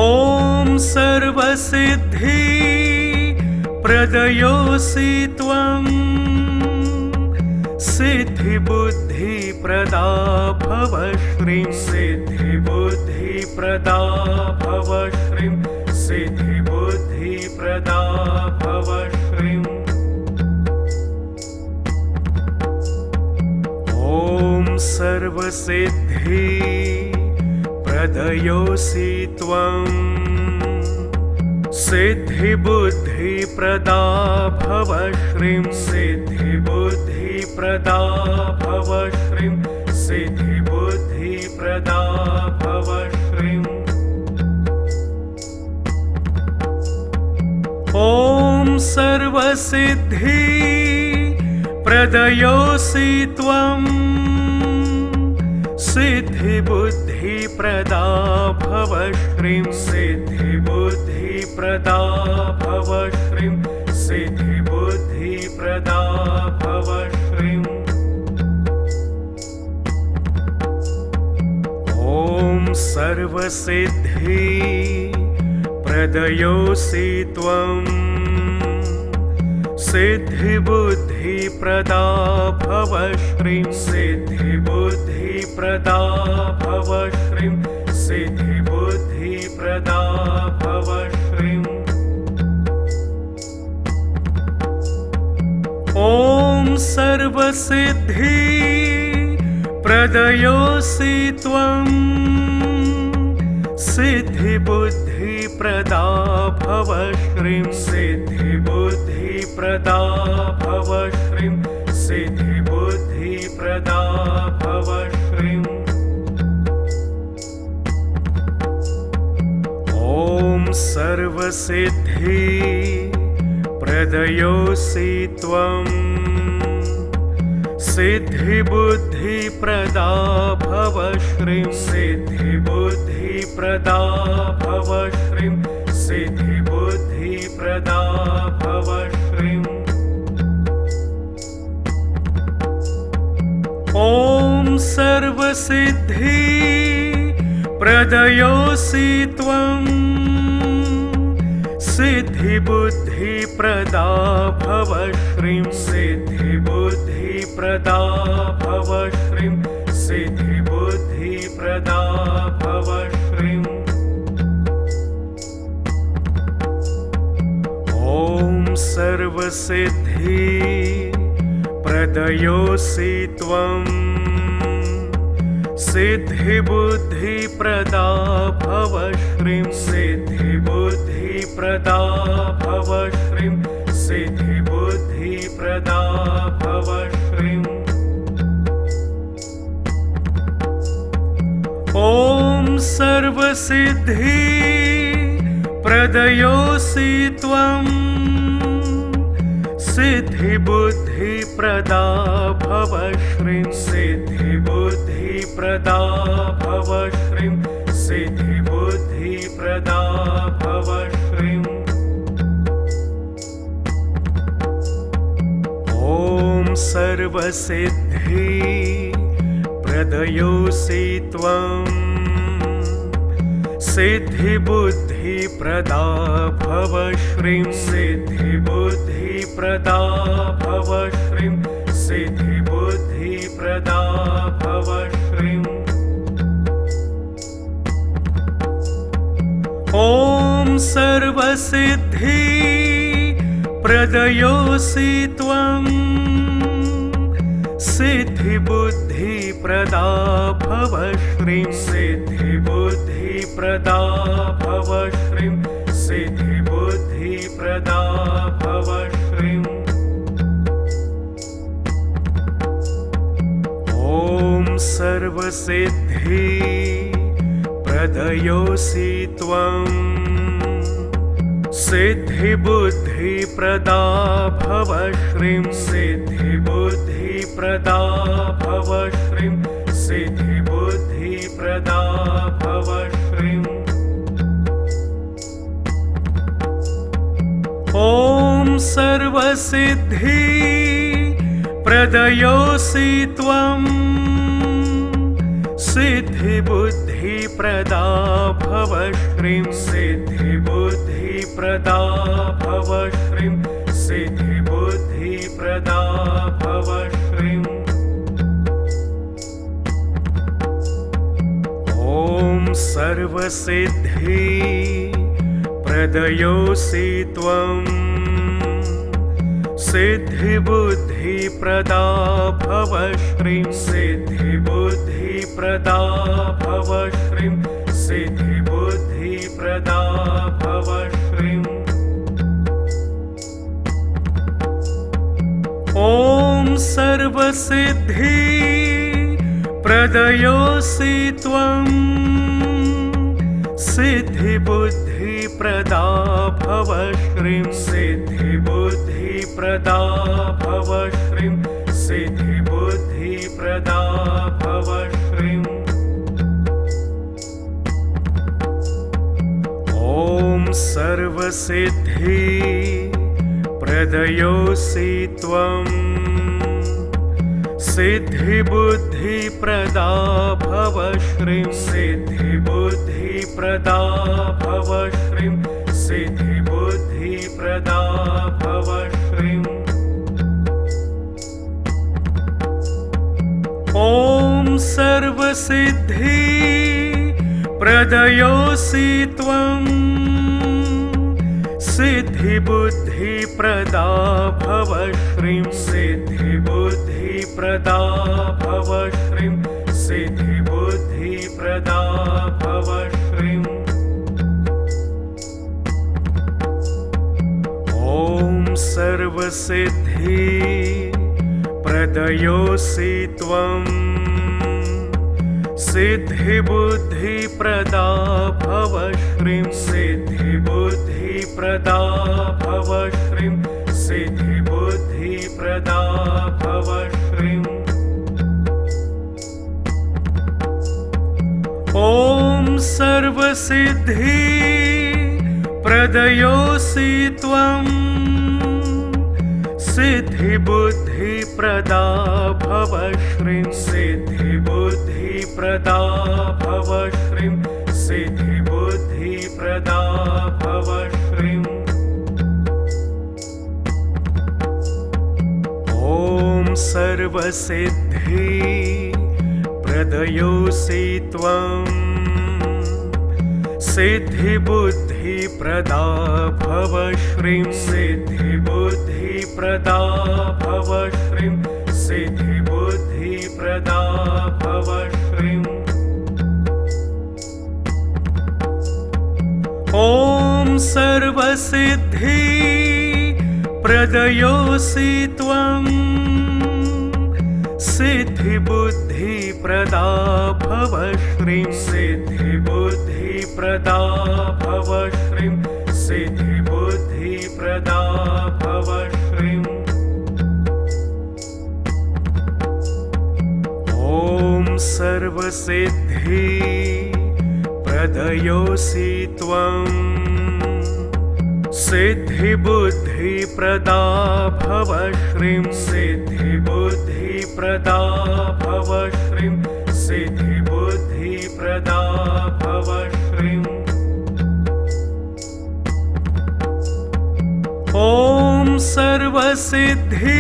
S1: ॐ सर्वसिद्धि प्रदयोऽसि त्वं सिद्धिबुद्धिप्रदा भव श्रीं सिद्धिबुद्धिप्रदा भव श्रीं सिद्धिबुद्धिप्रदा भव श्रीं ॐ सर्वसिद्धि प्रदयोऽसि त्वं सिद्धिबुद्धिप्रदा भव श्रीं सिद्धिबुद्धिप्रदा भव श्रीं सिद्धिबुद्धिप्रदा भव श्रीं ॐ सर्वसिद्धि प्रदयोऽसि त्वं सिद्धिबुद्धिप्रदा भव श्रीं सिद्धिबुद्धिप्रदा भव श्रीं सिद्धिबुद्धिप्रदा भव श्रीं ॐ सर्वसिद्धि प्रदयोऽसि त्वं सिद्धिबुद्धिप्रदा भव श्रीं सिद्धिबुद्धिप्रदा भव श्रीं सिद्धिबुद्धिप्रदा भव श्रीं ॐ सर्वसिद्धि प्रदयोऽसि त्वं सिद्धिबुद्धिप्रदा भव श्रीं सिद्धिबुद्धिप्रदा भव श्रीं सिद्धिबुद्धिप्रदा भव श्रीं ॐ सर्वसिद्धि प्रदयोऽसि त्वं सिद्धिबुद्धिप्रदा भव श्रीं सिद्धिबुद्धिप्रदा भव श्रीं सिद्धिबुद्धिप्रदा भव श्रीं ॐ सर्वसिद्धि प्रदयोऽसि त्वं सिद्धिबुद्धिप्रदा भव श्रीं सिद्धिबुद्धिप्रदा भव श्रीं सिद्धिबुद्धिप्रदा भव श्रीं ॐ सर्वसिद्धि प्रदयोऽसि त्वं सिद्धिबुद्धिप्रदा भव श्रीं सिद्धिबुद्धिप्रदा भव श्रीं सिद्धिबुद्धिप्रदा भव श्रीं ॐ सर्वसिद्धि प्रदयोऽसि त्वं सिद्धिबुद्धिप्रदा भव श्रीं सिद्धिबुद्धिप्रदा भव श्रीं सिद्धिबुद्धिप्रदा भव श्रीं ॐ सर्वसिद्धि प्रदयोऽसि त्वं सिद्धिबुद्धिप्रदा भव श्रीं सिद्धिबुद्धिप्रदा भव श्रीं सिद्धिबुद्धिप्रदा भव श्रीं ॐ सर्वसिद्धि प्रदयोऽसि त्वं सिद्धिबुद्धिप्रदा भव श्रीं सिद्धिबुद्धिप्रदा भव श्रीं सिद्धिबुद्धिप्रदा भव श्रीं ॐ सर्वसिद्धि प्रदयोऽसि त्वं सिद्धिबुद्धिप्रदा भव श्रीं सिद्धिबुद्धिप्रदा भव श्रीं सिद्धिबुद्धिप्रदा भव श्रीं ॐ सर्वसिद्धि प्रदयोऽसि त्वं सिद्धिबुद्धिप्रदा भव श्रीं सिद्धिबुद्धिप्रदा भव श्रीं सिद्धिबुद्धिप्रदा भव श्रीं ॐ सर्वसिद्धि प्रदयोऽसि त्वं सिद्धिबुद्धिप्रदा भव श्रीं सिद्धिबुद्धिप्रदा भव श्रीं सिद्धिबुद्धिप्रदा भव श्रीं ॐ सर्वसिद्धि प्रदयोऽसि त्वं सिद्धिबुद्धिप्रदा भव श्रीं सिद्धिबुद्धिप्रदा भव श्रीं सिद्धिबुद्धिप्रदा भव श्रीं ॐ सर्वसिद्धि प्रदयोऽसि त्वं सिद्धिबुद्धिप्रदा भव श्रीं सिद्धिबुद्धिप्रदा भव श्रीं सिद्धिबुद्धिप्रदा भव श्रीं ॐ सर्वसिद्धि प्रदयोऽसि त्वं सिद्धिबुद्धिप्रदा भव श्रीं सिद्धिबुद्धिप्रदा भव श्रीं सिद्धिबुद्धिप्रदा भव श्रीं ॐ सर्वसिद्धि प्रदयोऽसि त्वं सिद्धिबुद्धिप्रदा भव श्रीं सिद्धिबुद्धिप्रदा भव श्रीं सिद्धिबुद्धिप्रदा भव श्रीं ॐ सर्वसिद्धि प्रदयोऽसि त्वं सिद्धिबुद्धिप्रदा भव श्रीं सिद्धिबुद्धिप्रदा भव श्रीं सिद्धिबुद्धिप्रदा भव श्रीं ॐ सर्वसिद्धि प्रदयोऽसि त्वं सिद्धिबुद्धिप्रदा भव श्रीं सिद्धिबुद्धिप्रदा भव श्रीं सिद्धिबुद्धिप्रदा भव श्रीं ॐ सर्वसिद्धि प्रदयोऽसि त्वं सिद्धिबुद्धिप्रदा भव श्रीं सिद्धिबुद्धिप्रदा भव श्रीं सिद्धिबुद्धिप्रदा भव श्रीं ॐ सर्वसिद्धि प्रदयोऽसि त्वं सिद्धिबुद्धिप्रदा भव श्रीं सिद्धिबुद्धिप्रदा भव श्रीं सिद्धिबुद्धिप्रदा भव श्रीं ॐ सर्वसिद्धि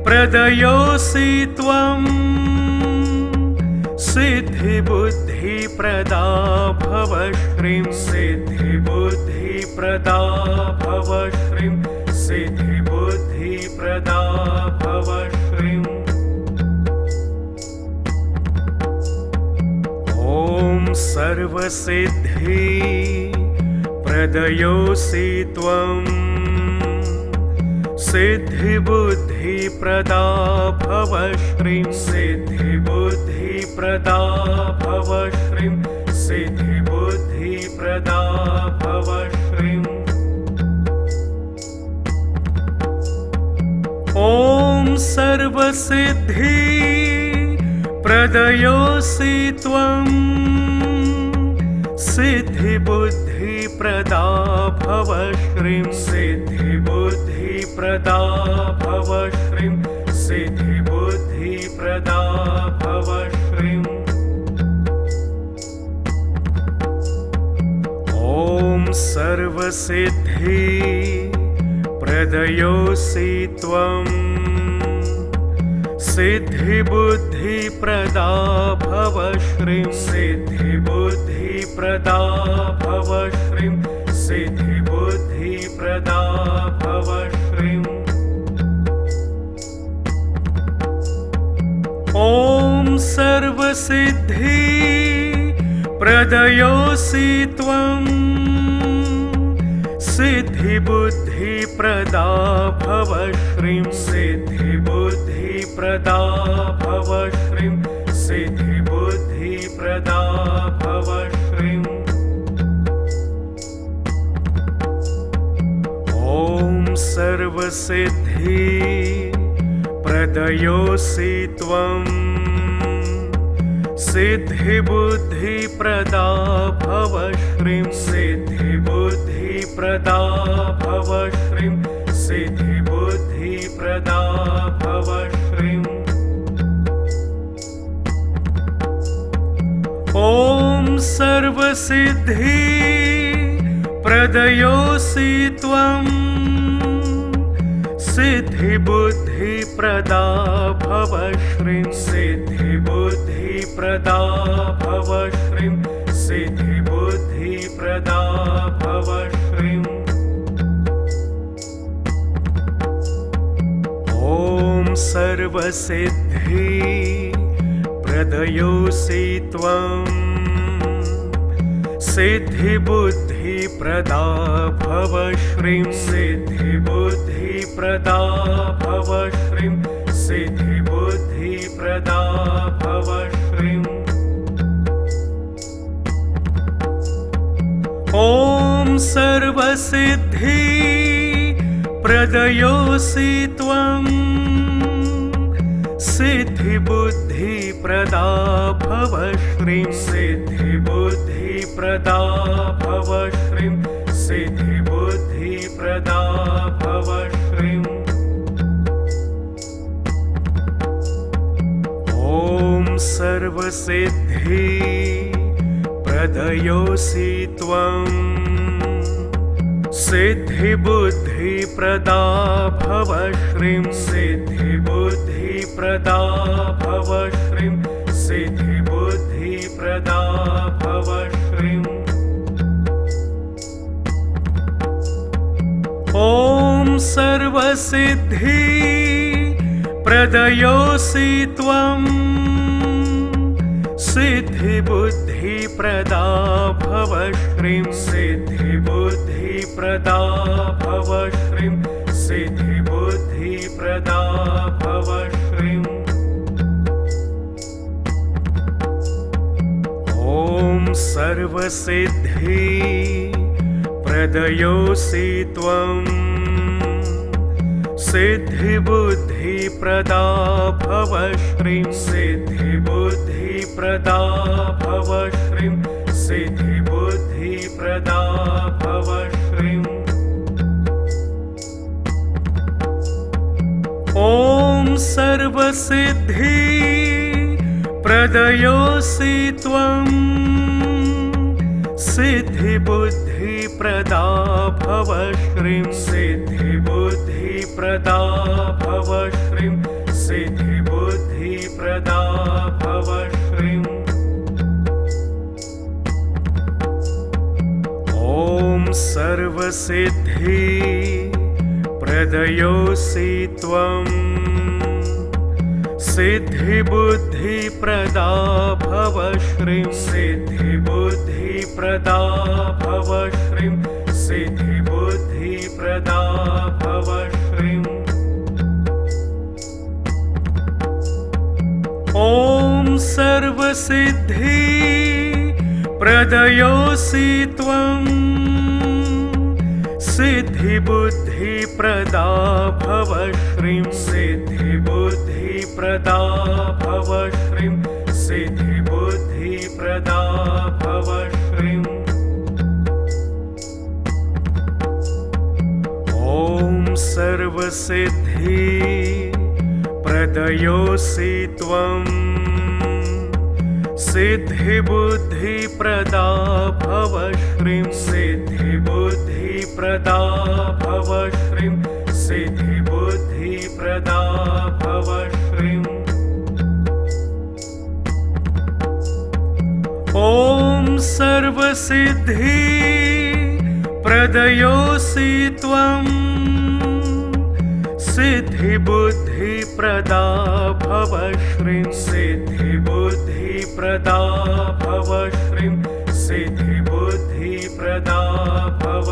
S1: प्रदयोऽसि त्वं सिद्धिबुद्धिप्रदा भव श्रीं सिद्धिबुद्धिप्रदा भव श्रीं सिद्धिबुद्धिप्रदा भव श्रीं ॐ सर्वसिद्धि प्रदयोऽसि त्वं सिद्धिबुद्धिप्रदा भव श्रीं सिद्धिबुद्धिप्रदा भव श्रीं सिद्धिबुद्धिप्रदा भव श्रीं ॐ सर्वसिद्धि प्रदयोऽसि त्वं सिद्धिबुद्धिप्रदा भव श्रीं सिद्धिबुद्धिप्रदा भव श्रीं सिद्धिबुद्धिप्रदा भव श्रीं ॐ सर्वसिद्धि प्रदयोऽसि त्वं सिद्धिबुद्धिप्रदा भव श्रीं सिद्धिबुद्धिप्रदा भव श्रीं सिद्धिबुद्धिप्रदा भव श्रीं ॐ सर्वसिद्धि प्रदयोऽसि त्वं सिद्धि सिद्धिबुद्धिप्रदा भव श्रीं सिद्धिबुद्धिप्रदा भव श्रीं सिद्धिबुद्धिप्रदा भव श्रीं ॐ सर्वसिद्धि प्रदयोऽसि त्वं सिद्धिबुद्धिप्रदा भव श्रीं सिद्धिबुद्धिप्रदा भव श्रीं सिद्धिबुद्धिप्रदा भव श्रीं ॐ सर्वसिद्धि प्रदयोऽसि त्वं सिद्धिबुद्धिप्रदा भव श्रीं सिद्धिबुद्धिप्रदा भव श्रीं सिद्धिबुद्धिप्रदा भव श्रीं ॐ सर्वसिद्धि प्रदयोऽसि त्वं सिद्धिबुद्धिप्रदा भव श्रीं सिद्धिबुद्धिप्रदा भव श्रीं सिद्धिबुद्धिप्रदा भव श्रीं ॐ सर्वसिद्धि प्रदयोऽसि त्वं सिद्धिबुद्धिप्रदा भव श्रीं सिद्धिबुद्धिप्रदा भव श्रीं सिद्धिबुद्धिप्रदा भव श्रीं ॐ सर्वसिद्धि प्रदयोऽसि त्वं सिद्धिबुद्धिप्रदा भव श्रीं सिद्धिबुद्धिप्रदा भव श्रीं सिद्धिबुद्धिप्रदा भव श्रीं ॐ सर्वसिद्धि प्रदयोऽसि त्वं सिद्धिबुद्धिप्रदा भव श्रीं सिद्धिबुद्धिप्रदा भव श्रीं सिद्धिबुद्धिप्रदा भव श्रीं ॐ सर्वसिद्धि प्रदयोऽसि त्वं सिद्धिबुद्धिप्रदा भव श्रीं सिद्धिबुद्धिप्रदा भव श्रीं सिद्धिबुद्धिप्रदा भव श्रीं ॐ सर्वसिद्धि प्रदयोऽसि त्वं सिद्धिबुद्धिप्रदा भव श्रीं सिद्धिबुद्धिप्रदा भव श्रीं सिद्धिबुद्धिप्रदा भव श्रीं ॐ सर्वसिद्धि प्रदयोऽसि त्वं सिद्धिबुद्धिप्रदा भव श्रीं सिद्धिबुद्धिप्रदा भव श्रीं सिद्धिबुद्धिप्रदा भव श्रीं ॐ सर्वसिद्धि प्रदयोऽसि त्वं सिद्धिबुद्धिप्रदा भव श्रीं सिद्धिबुद्धिप्रदा भव श्रीं सिद्धिबुद्धिप्रदा भव श्रीं ॐ सर्वसिद्धि प्रदयोऽसि त्वं सिद्धिबुद्धिप्रदा भव श्रीं सिद्धिबुद्धिप्रदा भव श्रीं सिद्धिबुद्धिप्रदा भव श्रीं ॐ सर्वसिद्धि प्रदयोऽसि त्वं सिद्धिबुद्धिप्रदा भव श्रीं सिद्धिबुद्धिप्रदा भव श्रीं सिद्धिबुद्धिप्रदा भव